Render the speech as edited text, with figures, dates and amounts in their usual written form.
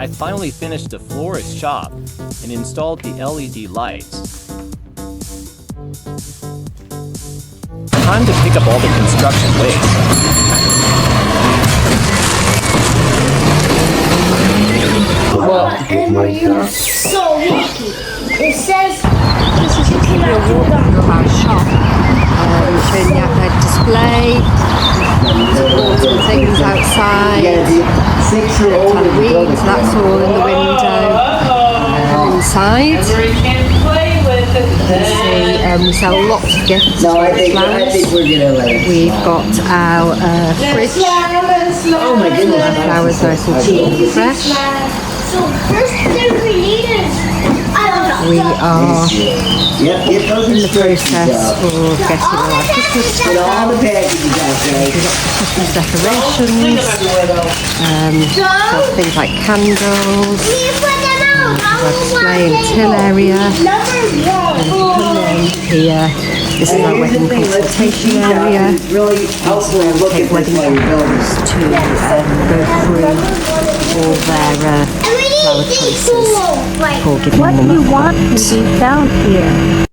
I finally finished the florist shop and installed the LED lights. Time to pick up all the construction waste. Emery, you're so lucky. It says This is just a walk through our shop, showing the outside display, all the things outside, Halloween, so that's all in the window. Inside, you can see we sell lots of gifts for flowers. We've got our fridge, oh my goodness, flowers nice and cheap and fresh. So first thing we need is We are in the process of getting all our Christmas stuff out. We've got Christmas decorations, so things like candles, our display and till area. And if you come in here, this is our wedding consultation area. This is where we take wedding couples to go through all their flower choices before giving them a What do you want to be found here?